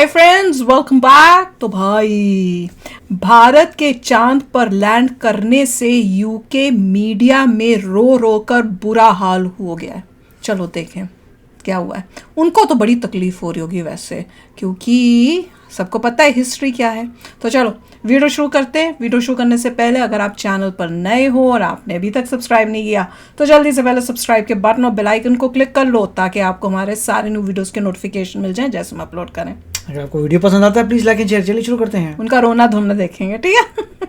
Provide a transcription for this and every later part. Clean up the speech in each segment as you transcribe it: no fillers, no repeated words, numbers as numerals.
Hi friends, welcome back. तो भाई, भारत के चांद पर लैंड करने से यूके मीडिया में रो रो कर बुरा हाल हो गया है। चलो देखें क्या हुआ है। उनको तो बड़ी तकलीफ हो रही होगी वैसे, क्योंकि सबको पता है हिस्ट्री क्या है। तो चलो वीडियो शुरू करते हैं। वीडियो शुरू करने से पहले अगर आप चैनल पर नए हो और आपने अभी तक सब्सक्राइब नहीं किया तो जल्दी से पहले सब्सक्राइब के बटन और बेल आइकन को क्लिक कर लो, ताकि आपको हमारे सारे न्यू वीडियोस के नोटिफिकेशन मिल जाएं जैसे हम अपलोड करें। अगर आपको वीडियो पसंद आता है प्लीज लाइक एंड शेयर। चलिए शुरू करते हैं। उनका रोना धोना देखेंगे, ठीक है।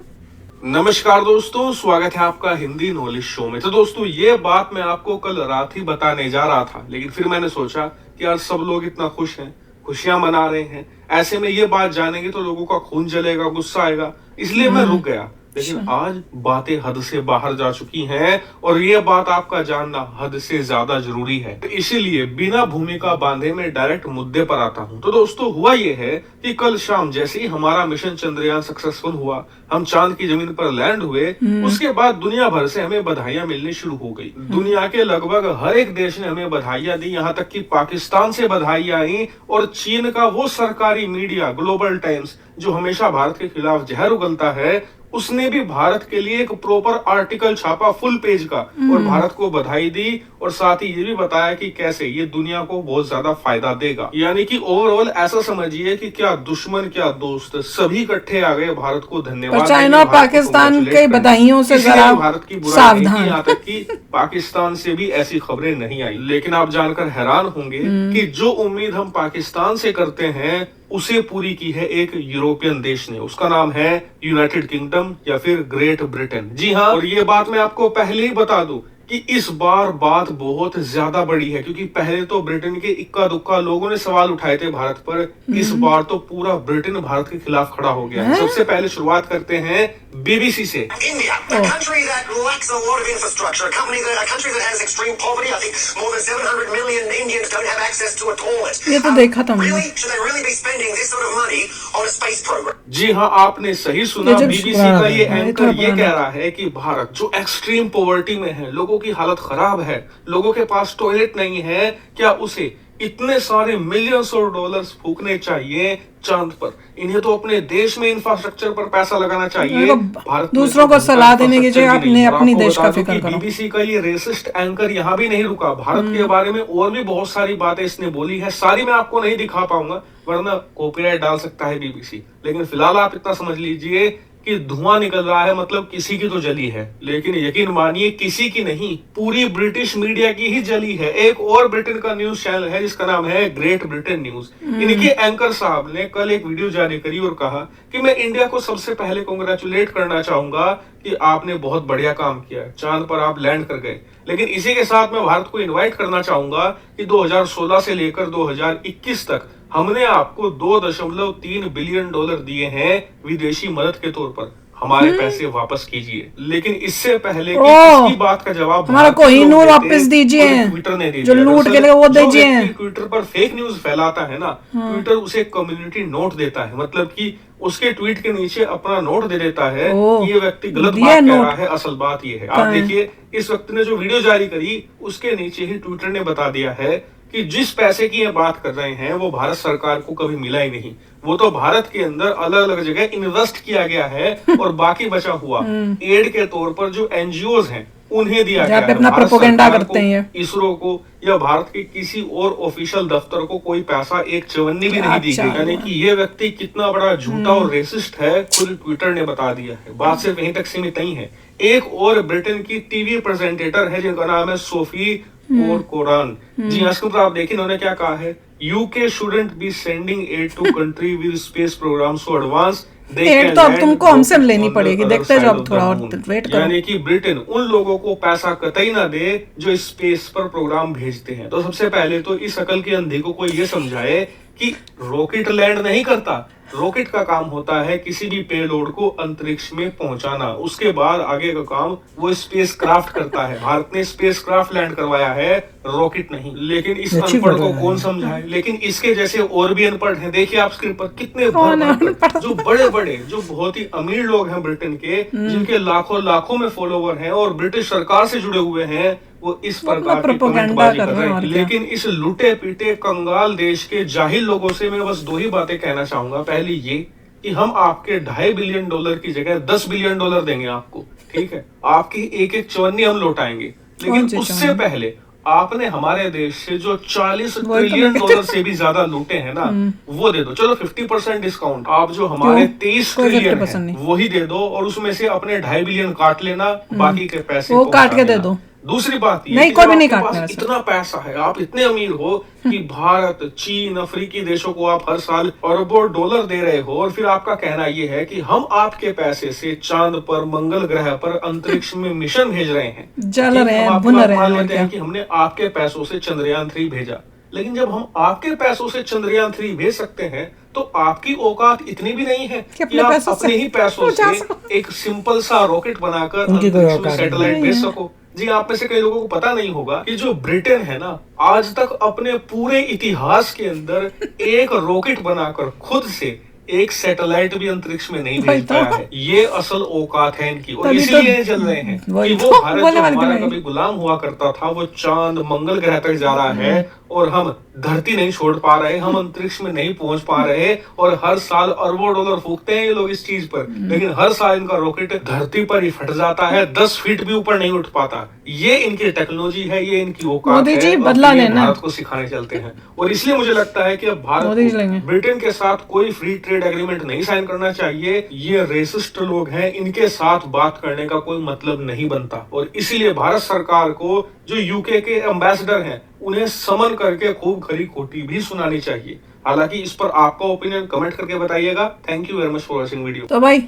नमस्कार दोस्तों, स्वागत है आपका हिंदी नॉलेज शो में। तो दोस्तों, ये बात मैं आपको कल रात ही बताने जा रहा था, लेकिन फिर मैंने सोचा कि यार सब लोग इतना खुश हैं, खुशियां मना रहे हैं, ऐसे में ये बात जानेंगे तो लोगों का खून जलेगा, गुस्सा आएगा, इसलिए मैं रुक गया। लेकिन आज बातें हद से बाहर जा चुकी हैं और ये बात आपका जानना हद से ज्यादा जरूरी है। तो इसीलिए बिना भूमिका बांधे मैं डायरेक्ट मुद्दे पर आता हूं। तो दोस्तों, हुआ ये है कि कल शाम जैसे ही हमारा मिशन चंद्रयान सक्सेसफुल हुआ, हम चांद की जमीन पर लैंड हुए, उसके बाद दुनिया भर से हमें बधाइयां मिलनी शुरू हो गई। दुनिया के लगभग हर एक देश ने हमें बधाइयां दी, यहाँ तक कि पाकिस्तान से बधाइयां आई और चीन का वो सरकारी मीडिया ग्लोबल टाइम्स जो हमेशा भारत के खिलाफ जहर उगलता है, उसने भी भारत के लिए एक प्रॉपर आर्टिकल छापा फुल पेज का और भारत को बधाई दी और साथ ही ये भी बताया कि कैसे ये दुनिया को बहुत ज्यादा फायदा देगा। यानी कि ओवरऑल ऐसा समझिए कि क्या दुश्मन क्या दोस्त सभी इकट्ठे आ गए भारत को धन्यवाद। चाइना और पाकिस्तान के बधाइयों से जरा भारत की सावधान। यहाँ तक कि पाकिस्तान से भी ऐसी खबरें नहीं आई। लेकिन आप जानकर हैरान होंगे कि जो उम्मीद हम पाकिस्तान से करते हैं उसे पूरी की है एक यूरोपियन देश ने। उसका नाम है यूनाइटेड किंगडम या फिर ग्रेट ब्रिटेन। जी हाँ, और ये बात मैं आपको पहले ही बता दूं कि इस बार बात बहुत ज्यादा बड़ी है, क्योंकि पहले तो ब्रिटेन के इक्का दुक्का लोगों ने सवाल उठाए थे भारत पर। इस बार तो पूरा ब्रिटेन भारत के खिलाफ खड़ा हो गया है। सबसे पहले शुरुआत करते हैं बीबीसी से। India, a country that lacks a lot of infrastructure, a country that has extreme poverty. I think more than 700 million Indians don't have access to a toilet. ये तो देखा था मैंने। Really, should they really be spending this sort of money on a space program? जी हाँ, आपने सही सुना। BBC का ये एंकर ये कह रहा है कि भारत जो एक्सट्रीम पॉवर्टी में है, लोगों की हालत खराब है, लोगों के पास टॉयलेट नहीं है, क्या उसे इतने सारे मिलियंस ऑफ डॉलर्स फूकने चाहिए चांद पर? इन्हें तो अपने देश में इंफ्रास्ट्रक्चर पर पैसा लगाना चाहिए। भारत दूसरों को सलाह देने की जगह अपने अपनी देश का फिक्र करो। बीबीसी का ये रेसिस्ट एंकर यहाँ भी नहीं रुका, भारत के बारे में और भी बहुत सारी बातें इसने बोली है। सारी मैं आपको नहीं दिखा पाऊंगा वरना कॉपीराइट डाल सकता है बीबीसी। लेकिन फिलहाल आप इतना समझ लीजिए कि धुआं निकल रहा है, मतलब किसी की तो जली है। लेकिन यकीन मानिए किसी की नहीं, पूरी ब्रिटिश मीडिया की ही जली है। एक और ब्रिटेन का न्यूज चैनल है जिसका नाम है ग्रेट ब्रिटेन न्यूज। इनके एंकर साहब ने कल एक वीडियो जारी करी और कहा कि मैं इंडिया को सबसे पहले कांग्रेचुलेट करना चाहूंगा कि आपने बहुत बढ़िया काम किया, चांद पर आप लैंड कर गए। लेकिन इसी के साथ मैं भारत को इन्वाइट करना चाहूंगा कि 2016 से लेकर 2021 तक हमने आपको 2.3 बिलियन डॉलर दिए हैं विदेशी मदद के तौर पर, हमारे पैसे वापस कीजिए। लेकिन इससे पहले कि इसकी बात का जवाब हमारा कोहिनूर वापस दीजिए, ट्विटर ने दे जो लूट के लिए वो दीजिए। ट्विटर पर फेक न्यूज फैलाता है ना, ट्विटर उसे कम्युनिटी नोट देता है, मतलब कि उसके ट्वीट के नीचे अपना नोट दे देता है कि ये व्यक्ति गलत बात कह रहा है। असल बात ये है, आप देखिए इस व्यक्ति ने जो वीडियो जारी करी उसके नीचे ही ट्विटर ने बता दिया है कि जिस पैसे की ये बात कर रहे हैं वो भारत सरकार को कभी मिला ही नहीं। वो तो भारत के अंदर अलग अलग जगह इन्वेस्ट किया गया है और बाकी बचा हुआ एड के तौर पर जो एनजीओज हैं उन्हें दिया गया है। अपना प्रोपेगेंडा करते हैं, इसरो को या भारत के किसी और ऑफिशियल दफ्तर को कोई पैसा एक चवन्नी भी नहीं दी गई। यानी कि ये व्यक्ति कितना बड़ा झूठा और रेसिस्ट है खुद ट्विटर ने बता दिया है। बात सिर्फ यहीं तक सीमित नहीं है। एक और ब्रिटेन की टीवी प्रेजेंटेटर है जिनका नाम है सोफी और कोरान। जी हाँ, इसके ऊपर आप देखिए इन्होंने क्या कहा है। UK shouldn't be sending aid to country with space programme so advance. Aid तो अब तुमको हमसे लेनी पड़ेगी, देखते जाओ, अब थोड़ा और वेट करो। यानी कि ब्रिटेन उन लोगों को पैसा कतई ना दे जो स्पेस पर प्रोग्राम भेजते हैं। तो सबसे पहले तो इस अकल की अंधी को कोई ये समझाए कि रॉकेट लैंड नहीं करता, रॉकेट का काम होता है किसी भी पेलोड को अंतरिक्ष में पहुंचाना, उसके बाद आगे का काम वो स्पेस क्राफ्ट करता है। भारत ने स्पेस क्राफ्ट लैंड करवाया है, रॉकेट नहीं। लेकिन इस अनपढ़ को कौन समझाए? लेकिन इसके जैसे और भी अनपढ़ हैं, देखिए आप स्क्रीन पर कितने भर जो बड़े बड़े जो बहुत ही अमीर लोग हैं ब्रिटेन के, जिनके लाखों लाखों में फॉलोवर हैं और ब्रिटिश सरकार से जुड़े हुए हैं, वो इस प्रकार की कमेंटबाजी कर रहे हैं। लेकिन इस लुटे पीटे कंगाल देश के जाहिल लोगों से मैं बस 2 ही बातें कहना चाहूंगा। पहली ये कि हम आपके $2.5 बिलियन की जगह $10 बिलियन देंगे आपको, ठीक है? आपकी एक एक चवन्नी हम लौटाएंगे। लेकिन उससे पहले आपने हमारे देश से जो $40 ट्रिलियन से भी ज्यादा लूटे हैं ना, वो दे दो। चलो 50% डिस्काउंट, आप जो हमारे 23 ट्रिलियन है वही दे दो, और उसमें से अपने $2.5 बिलियन काट लेना, बाकी के पैसे वो काट के दे दो। दूसरी बात ये नहीं, कोई भी नहीं काटना। इतना पैसा है, आप इतने अमीर हो कि भारत, चीन, अफ्रीकी देशों को आप हर साल अरबों डॉलर दे रहे हो, और फिर आपका कहना ये है कि हम आपके पैसे से चांद पर, मंगल ग्रह पर, अंतरिक्ष में मिशन भेज रहे हैं, जल रहे हैं, भुन रहे मान लेते हैं कि हमने आपके पैसों से चंद्रयान 3 भेजा। लेकिन जब हम आपके पैसों से चंद्रयान 3 भेज सकते हैं, तो आपकी औकात इतनी भी नहीं है कि आप अपने ही पैसों से एक सिंपल सा रॉकेट बनाकर अंतरिक्ष में सैटेलाइट भेज सको। जी, आप में से कई लोगों को पता नहीं होगा कि जो ब्रिटेन है ना, आज तक अपने पूरे इतिहास के अंदर एक रॉकेट बनाकर खुद से एक सैटेलाइट भी अंतरिक्ष में नहीं भेज पाया है। ये असल औकात है इनकी, और इसीलिए चल रहे हैं कि वो भारत जो हमारा कभी गुलाम हुआ करता था, वो चांद, मंगल ग्रह तक जा रहा है, और हम धरती नहीं छोड़ पा रहे, हम अंतरिक्ष में नहीं पहुंच पा रहे, और हर साल अरबों डॉलर फूकते हैं ये लोग इस चीज पर। लेकिन हर साल इनका रॉकेट धरती पर ही फट जाता है, 10 फीट भी ऊपर नहीं उठ पाता। ये इनकी टेक्नोलॉजी है, ये इनकी औकात है, बदला लेना भारत को सिखाने चलते हैं। और इसलिए मुझे लगता है कि अब भारत को ब्रिटेन के साथ कोई फ्री ट्रेड एग्रीमेंट नहीं साइन करना चाहिए। ये रेसिस्ट लोग हैं, इनके साथ बात करने का कोई मतलब नहीं बनता। और इसीलिए भारत सरकार को जो यूके के एम्बेसडर हैं, उन्हें समन करके खूब खरी खोटी भी सुनानी चाहिए। हालांकि इस पर आपका ओपिनियन कमेंट करके बताइएगा। Thank you very much for watching video. तो भाई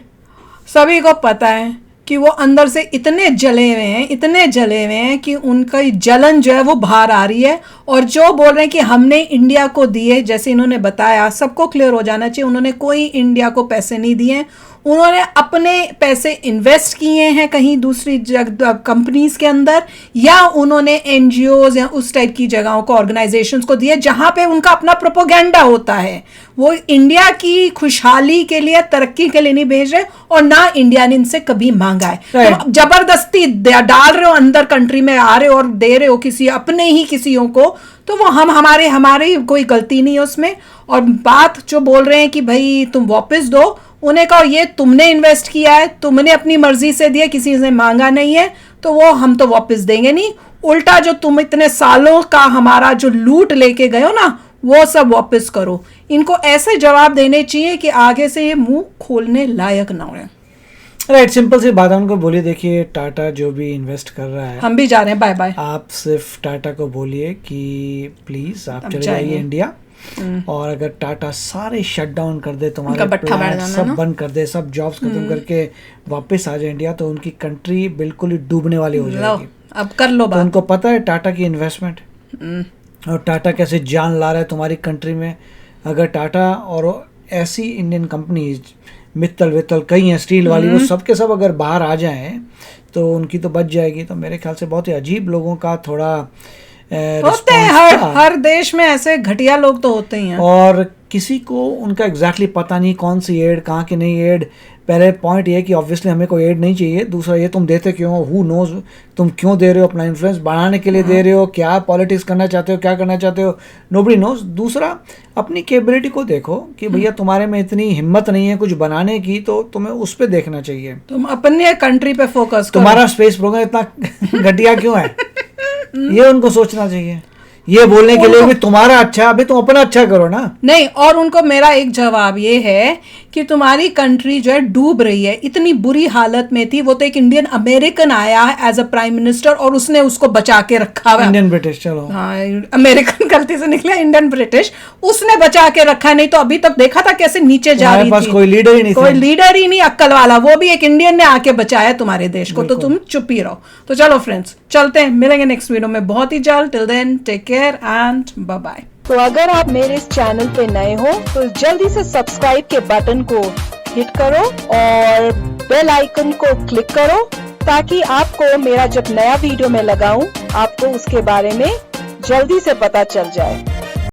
सभी को पता है कि वो अंदर से इतने जले हुए हैं, इतने जले हुए हैं कि उनका जलन जो है वो बाहर आ रही है। और जो बोल रहे हैं कि हमने इंडिया को दिए, जैसे इन्होंने बताया, सबको क्लियर हो जाना चाहिए, उन्होंने कोई इंडिया को पैसे नहीं दिए। उन्होंने अपने पैसे इन्वेस्ट किए हैं कहीं दूसरी कंपनीज के अंदर, या उन्होंने एनजीओज या उस टाइप की जगहों को, ऑर्गेनाइजेशंस को दिए जहां पे उनका अपना प्रोपोगेंडा होता है। वो इंडिया की खुशहाली के लिए, तरक्की के लिए नहीं भेज रहे, और ना इंडिया ने इनसे कभी मांगा है। तो जबरदस्ती डाल रहे हो अंदर, कंट्री में आ रहे हो और दे रहे हो किसी अपने ही किसियों को, तो वो हमारी कोई गलती नहीं है उसमें। और बात जो बोल रहे हैं कि भाई तुम वापस दो, उन्हें कहो ये तुमने इन्वेस्ट किया है, तुमने अपनी मर्जी से दिया, किसी से मांगा नहीं है, तो वो हम तो वापस देंगे नहीं। उल्टा जो तुम इतने सालों का हमारा जो लूट लेके गए हो ना, वो सब वापस करो। इनको ऐसे जवाब देने चाहिए कि आगे से ये मुंह खोलने लायक ना हो। राइट, सिंपल सी बात है, उनको बोलिए देखिए टाटा जो भी इन्वेस्ट कर रहा है, हम भी जा रहे हैं, बाय बाय। आप सिर्फ टाटा को बोलिए कि प्लीज आप चले जाइए इंडिया, और अगर टाटा सारे शट डाउन कर दे, तुम्हारे प्लांट सब बंद कर दे, सब जॉब्स खत्म करके वापस आ जाए इंडिया, तो उनकी कंट्री बिल्कुल ही डूबने वाली हो जाएगी। अब कर लो बात। तो उनको पता है टाटा की इन्वेस्टमेंट और टाटा कैसे जान ला रहा है तुम्हारी कंट्री में। अगर टाटा और ऐसी इंडियन कंपनीज, मित्तल वित्तल कई हैं स्टील वाली, वो सब के सब अगर बाहर आ जाएं तो उनकी तो बच जाएगी। तो मेरे ख्याल से बहुत ही अजीब लोगों का थोड़ा होते हैं, हर देश में ऐसे घटिया लोग तो होते ही हैं, और किसी को उनका एग्जैक्टली पता नहीं कौन सी एड, कहाँ की नहीं एड। पहले पॉइंट ये है कि ऑब्वियसली हमें कोई एड नहीं चाहिए। दूसरा ये तुम देते क्यों हो, हु नोज, तुम क्यों दे रहे हो, अपना इन्फ्लुएंस बढ़ाने के लिए दे रहे हो, क्या पॉलिटिक्स करना चाहते हो, क्या करना चाहते हो, नोबडी नोज। दूसरा अपनी कैपेबिलिटी को देखो कि भैया तुम्हारे में इतनी हिम्मत नहीं है कुछ बनाने की, तो तुम्हें उस पर देखना चाहिए। तुम अपने कंट्री पे फोकस करो। तुम्हारा स्पेस प्रोग्राम इतना घटिया क्यों है, ये उनको सोचना चाहिए। ये बोलने के लिए भी तुम्हारा अच्छा, अभी तुम अपना अच्छा करो ना। नहीं, और उनको मेरा एक जवाब ये है कि तुम्हारी कंट्री जो है डूब रही है, इतनी बुरी हालत में थी। वो तो एक इंडियन अमेरिकन आया है एज अ प्राइम मिनिस्टर, और उसने उसको बचा के रखा हुआ। इंडियन ब्रिटिश, चलो हाँ, अमेरिकन गलती से निकला, इंडियन ब्रिटिश, उसने बचा के रखा। नहीं तो अभी तक देखा था कैसे नीचे जा रही थी। कोई लीडर ही नहीं, कोई लीडर ही नहीं अक्ल वाला, वो भी एक इंडियन ने आके बचाया तुम्हारे देश को। तो तुम चुप ही रहो। तो चलो फ्रेंड्स, चलते हैं, मिलेंगे नेक्स्ट वीडियो में बहुत ही जल्द। Till then take care and bye bye. तो अगर आप मेरे इस चैनल पे नए हो तो जल्दी से सब्सक्राइब के बटन को हिट करो और बेल आइकन को क्लिक करो ताकि आपको मेरा जब नया वीडियो मैं लगाऊं आपको उसके बारे में जल्दी से पता चल जाए।